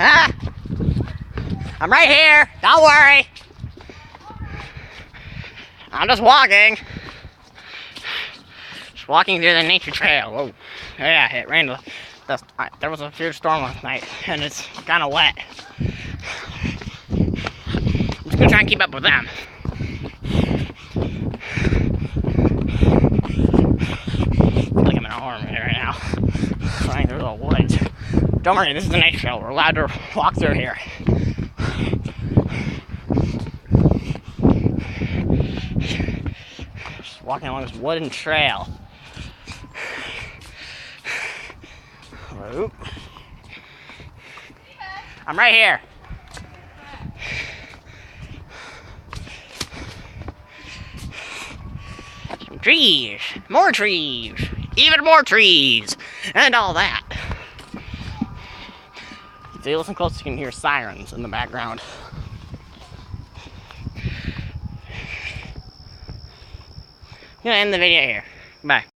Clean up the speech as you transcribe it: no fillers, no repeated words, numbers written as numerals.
Ah! I'm right here. Don't worry. I'm just walking. Just walking through the nature trail. Whoa. Yeah, it rained. There was a huge storm last night, and it's kind of wet. I'm just gonna try and keep up with them. I feel like I'm in a horror movie right now. Flying through the woods. Don't worry, this is the nature trail. We're allowed to walk through here. Just walking along this wooden trail. Hello? I'm right here. Some trees, more trees, even more trees, and all that. If you listen close, you can hear sirens in the background. I'm gonna end the video here. Bye.